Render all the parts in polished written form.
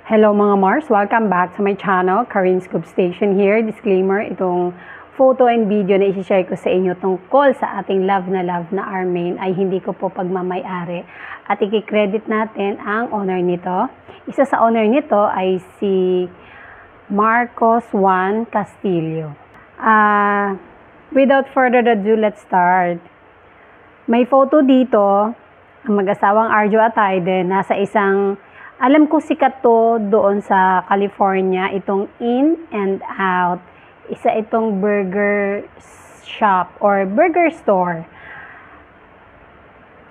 Hello mga Mars! Welcome back to my channel, Karin Scoop Station here. Disclaimer, itong photo and video na isi-share ko sa inyo tungkol sa ating love na Armain ay hindi ko po pagmamay-ari. At i-credit natin ang owner nito. Isa sa owner nito ay si Marcos Juan Castillo. Without further ado, let's start. May photo dito, ang mag-asawang Arjo Atayde, nasa isang alam ko sikat to doon sa California, itong In and Out. Isa itong burger shop or burger store.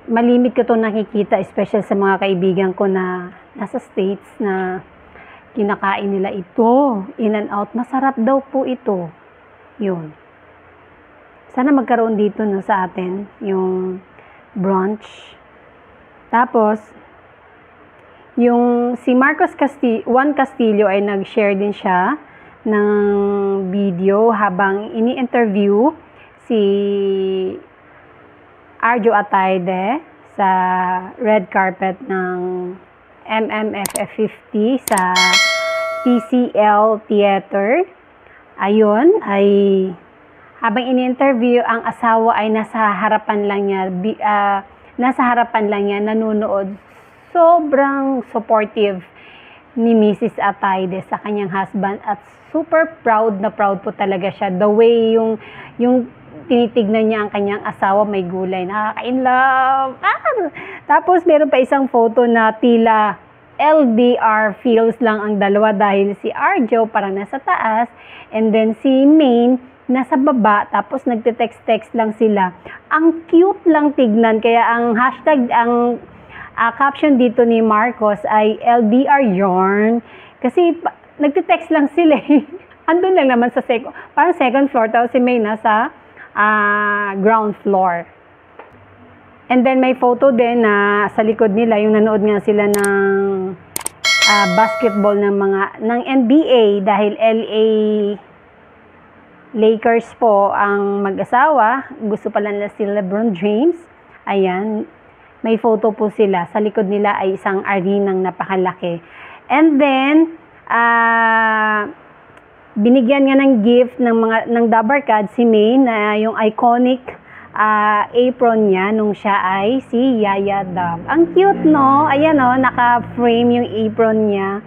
Malimit ko itong nakikita, especially sa mga kaibigan ko na nasa States na kinakain nila ito. In and Out, masarap daw po ito. Yun. Sana magkaroon dito no, sa atin, yung brunch. Tapos, yung si Marcos Juan Castillo ay nag-share din siya ng video habang ini-interview si Arjo Atayde sa red carpet ng MMFF 50 sa TCL Theater. Ayun, ay habang ini-interview, ang asawa ay nasa harapan lang niya, nanonood. Sobrang supportive ni Mrs. Atayde sa kanyang husband at super proud na proud po talaga siya. The way yung tinitignan niya ang kanyang asawa, may gulay, nakaka-in love. Tapos meron pa isang photo na tila LDR feels lang ang dalawa dahil si Arjo parang nasa taas and then si Maine nasa baba, tapos nagte-text lang sila. Ang cute lang tignan, kaya ang hashtag, ang caption dito ni Marcos ay LDR yarn. Kasi nagte-text lang sila. Andun lang naman sa parang second floor. Tapos si May nasa ground floor. And then may photo din na sa likod nila, yung nanood nga sila ng basketball ng NBA dahil LA Lakers po ang mag-asawa. Gusto pala nila si LeBron James. Ayan. May photo po sila. Sa likod nila ay isang arenang napakalaki. And then, binigyan nga ng gift ng Dabarkad si May na yung iconic apron niya nung siya ay si Yaya Dab. Ang cute, no? Ayan, no? Naka-frame yung apron niya.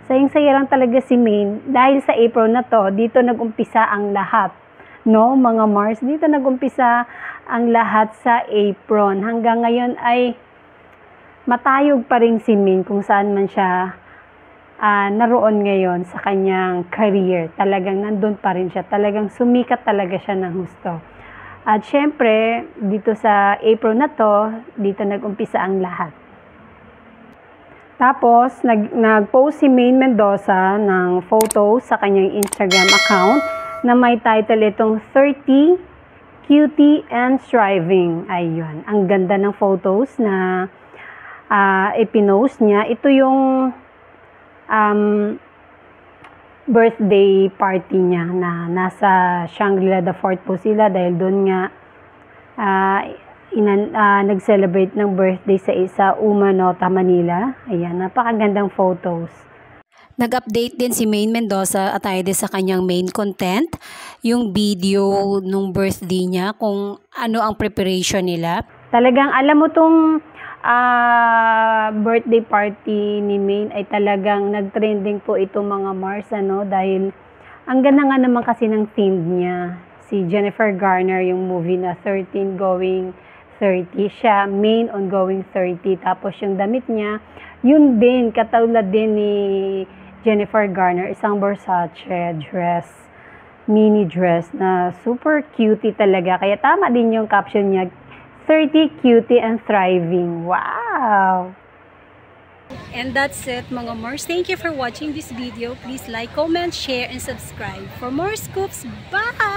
Sayang-saya lang talaga si May. Dahil sa apron na to, dito nag-umpisa ang lahat. No, mga Mars, dito nag-umpisa ang lahat sa apron. Hanggang ngayon ay matayog pa rin si Min kung saan man siya naroon ngayon sa kanyang career. Talagang nandun pa rin siya. Talagang sumikat talaga siya ng husto. At syempre, dito sa apron na to, dito nag-umpisa ang lahat. Tapos, nag-post si Maine Mendoza ng photo sa kanyang Instagram account na may title itong 30 Cutie and Striving. Ayun. Ang ganda ng photos na ipinost niya. Ito yung birthday party niya na nasa Shangri-La the Fort po sila dahil doon nga nag-celebrate ng birthday sa Umanota, Manila. Ayan. Napakagandang photos. Nag-update din si Maine Mendoza Atayde sa kanyang main content, yung video nung birthday niya, kung ano ang preparation nila. Talagang alam mo tong birthday party ni Maine ay talagang nag-trending po itong mga Mars, dahil ang ganda nga naman kasi ng theme niya. Si Jennifer Garner, yung movie na 13 Going 30, siya Maine on Going 30, tapos yung damit niya, yun din, katulad din ni Jennifer Garner, isang Versace dress, mini dress na super cutie talaga. Kaya tama din yung caption niya, 30 cutie and thriving. Wow! And that's it mga Mars. Thank you for watching this video. Please like, comment, share, and subscribe for more scoops. Bye!